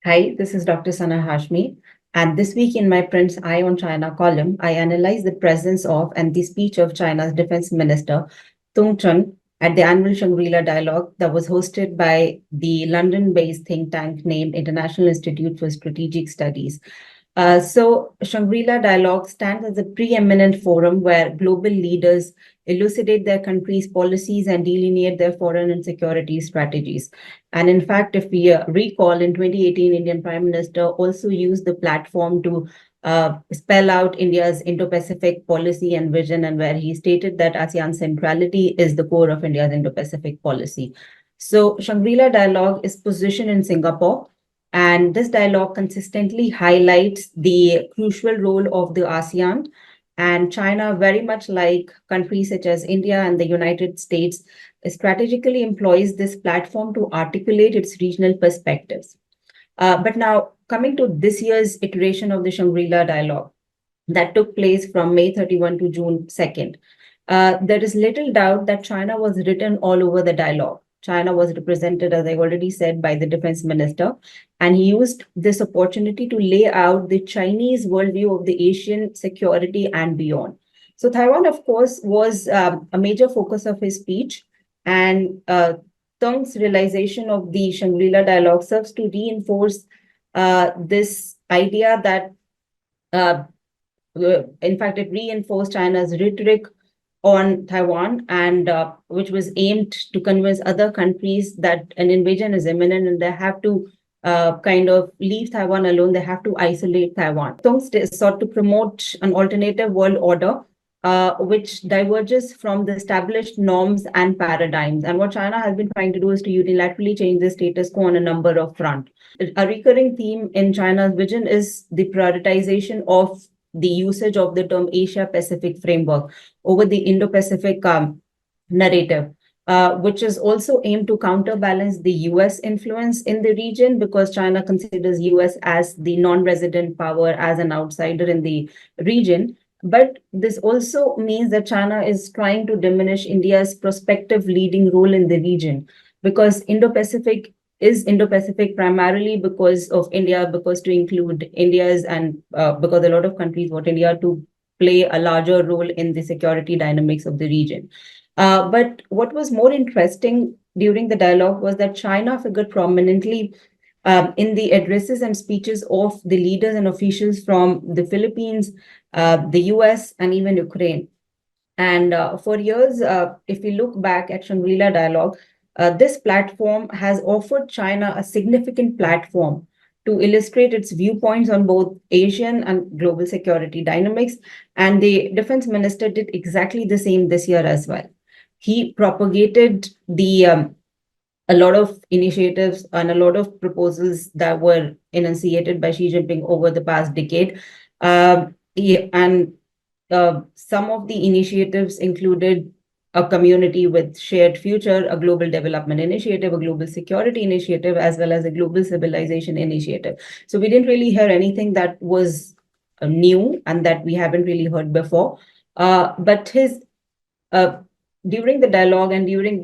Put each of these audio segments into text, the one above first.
Hi, this is Dr. Sana Hashmi. And this week in my Print's Eye on China column, I analyze the presence of and the speech of China's Defense Minister, Tung Chun, at the annual Shangri-La Dialogue that was hosted by the London-based think tank named International Institute for Strategic Studies. So Shangri-La Dialogue stands as a preeminent forum where global leaders elucidate their country's policies and delineate their foreign and security strategies. And in fact, if we recall, in 2018, Indian Prime Minister also used the platform to spell out India's Indo-Pacific policy and vision, and where he stated that ASEAN centrality is the core of India's Indo-Pacific policy. So Shangri-La Dialogue is positioned in Singapore, and this dialogue consistently highlights the crucial role of the ASEAN and China, very much like countries such as India and the United States, strategically employs this platform to articulate its regional perspectives. But now, coming to this year's iteration of the Shangri-La Dialogue that took place from May 31 to June 2nd, there is little doubt that China was written all over the dialogue. China was represented, as I already said, by the defense minister, and he used this opportunity to lay out the Chinese worldview of the Asian security and beyond. So Taiwan, of course, was a major focus of his speech, and Tung's realization of the Shangri-La Dialogue serves to reinforce this idea that, in fact, it reinforced China's rhetoric on Taiwan, and which was aimed to convince other countries that an invasion is imminent and they have to kind of leave Taiwan alone. They have to isolate Taiwan. Tong sought to promote an alternative world order, which diverges from the established norms and paradigms. And what China has been trying to do is to unilaterally change the status quo on a number of fronts. A recurring theme in China's vision is the prioritization of the usage of the term Asia-Pacific framework over the Indo-Pacific narrative, which is also aimed to counterbalance the US influence in the region, because China considers US as the non-resident power, as an outsider in the region. But this also means that China is trying to diminish India's prospective leading role in the region, because Indo-Pacific is Indo-Pacific primarily because of India, because to include India's, and because a lot of countries want India to play a larger role in the security dynamics of the region. But what was more interesting during the dialogue was that China figured prominently in the addresses and speeches of the leaders and officials from the Philippines, the US, and even Ukraine. And for years, if we look back at Shangri-La Dialogue, this platform has offered China a significant platform to illustrate its viewpoints on both Asian and global security dynamics. And the defense minister did exactly the same this year as well. He propagated a lot of initiatives and a lot of proposals that were enunciated by Xi Jinping over the past decade. And some of the initiatives included a community with shared future, a global development initiative, a global security initiative, as well as a global civilization initiative. So we didn't really hear anything that was new and that we haven't really heard before. But during the dialogue and during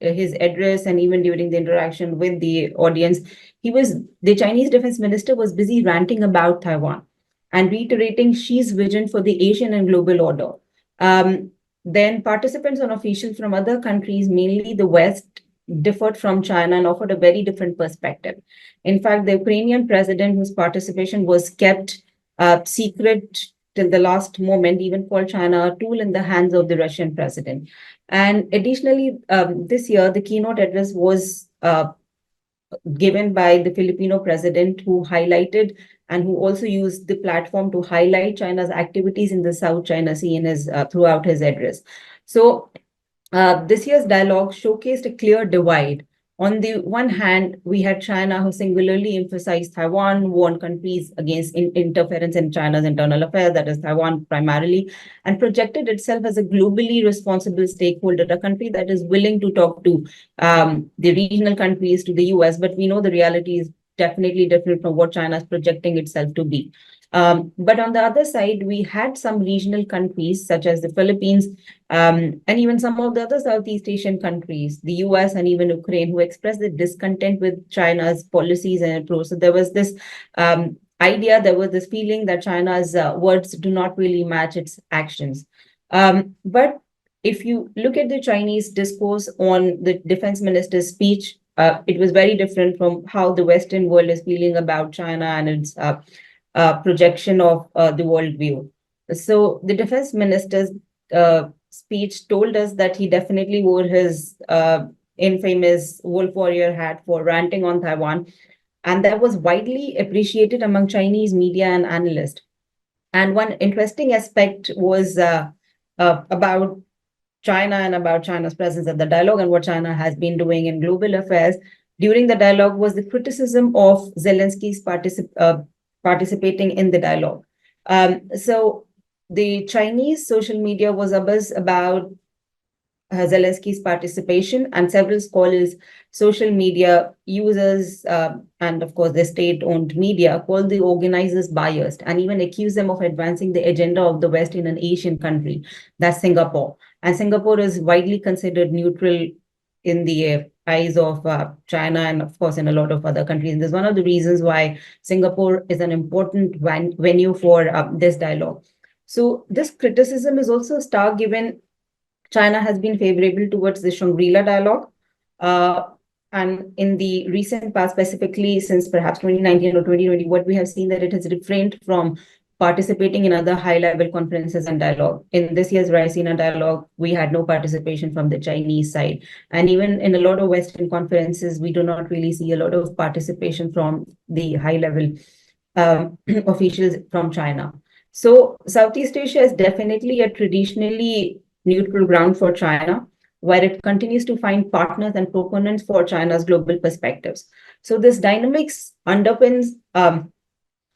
his address, and even during the interaction with the audience, the Chinese defense minister was busy ranting about Taiwan and reiterating Xi's vision for the Asian and global order. Then participants and officials from other countries, mainly the West, differed from China and offered a very different perspective. In fact, the Ukrainian president, whose participation was kept secret till the last moment, even called China a tool in the hands of the Russian president. And additionally, this year, the keynote address was given by the Filipino president, who highlighted and who also used the platform to highlight China's activities in the South China Sea throughout his address. So this year's dialogue showcased a clear divide. On the one hand, we had China, who singularly emphasized Taiwan, warned countries against interference in China's internal affairs, that is Taiwan primarily, and projected itself as a globally responsible stakeholder, a country that is willing to talk to the regional countries, to the US. But we know the reality is definitely different from what China is projecting itself to be. But on the other side, we had some regional countries such as the Philippines, and even some of the other Southeast Asian countries, the US and even Ukraine, who expressed the discontent with China's policies and approach. So there was this idea, there was this feeling that China's words do not really match its actions. But if you look at the Chinese discourse on the defense minister's speech, it was very different from how the Western world is feeling about China and its projection of the worldview. So the defense minister's speech told us that he definitely wore his infamous wolf warrior hat for ranting on Taiwan, and that was widely appreciated among Chinese media and analysts. And one interesting aspect was about China and about China's presence at the dialogue and what China has been doing in global affairs. During the dialogue was the criticism of Zelensky's participating in the dialogue. So the Chinese social media was abuzz about Zelensky's participation, and several scholars, social media users, and of course the state-owned media called the organizers biased and even accused them of advancing the agenda of the West in an Asian country, that's Singapore. And Singapore is widely considered neutral in the eyes of China and of course in a lot of other countries. And this is one of the reasons why Singapore is an important venue for this dialogue. So this criticism is also stark given China has been favorable towards the Shangri-La Dialogue. And in the recent past, specifically since perhaps 2019 or 2020, what we have seen that it has refrained from participating in other high-level conferences and dialogue. In this year's Raisina Dialogue, we had no participation from the Chinese side. And even in a lot of Western conferences, we do not really see a lot of participation from the high-level officials from China. So Southeast Asia is definitely a traditionally neutral ground for China, where it continues to find partners and proponents for China's global perspectives. So this dynamics underpins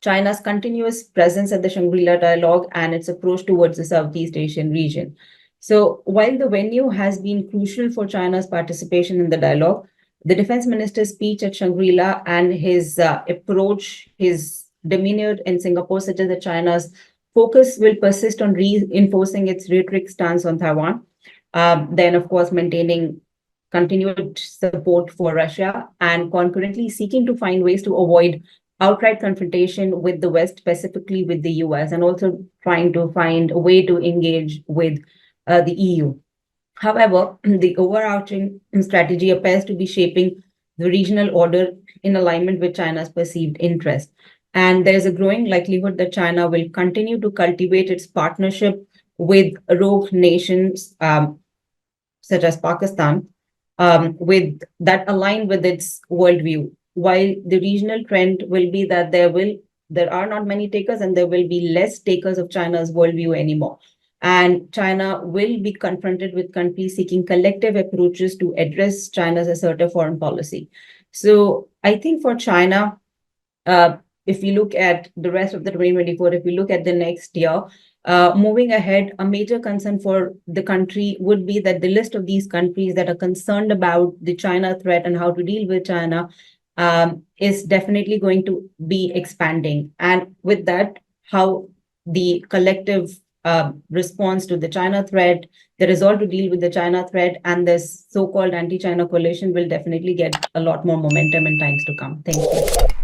China's continuous presence at the Shangri-La Dialogue and its approach towards the Southeast Asian region. So while the venue has been crucial for China's participation in the dialogue, the defense minister's speech at Shangri-La and his approach, his demeanor in Singapore, such as that China's focus will persist on reinforcing its rhetoric stance on Taiwan, then of course maintaining continued support for Russia and concurrently seeking to find ways to avoid outright confrontation with the West, specifically with the US, and also trying to find a way to engage with the EU. However, the overarching strategy appears to be shaping the regional order in alignment with China's perceived interest. And there is a growing likelihood that China will continue to cultivate its partnership with rogue nations such as Pakistan, with that align with its worldview. While the regional trend will be that there are not many takers and there will be less takers of China's worldview anymore. And China will be confronted with countries seeking collective approaches to address China's assertive foreign policy. So I think for China, if we look at the rest of the 2024, if we look at the next year, moving ahead, a major concern for the country would be that the list of these countries that are concerned about the China threat and how to deal with China is definitely going to be expanding. And with that, how the collective response to the China threat, the resolve to deal with the China threat, and this so-called anti-China coalition will definitely get a lot more momentum in times to come. Thank you.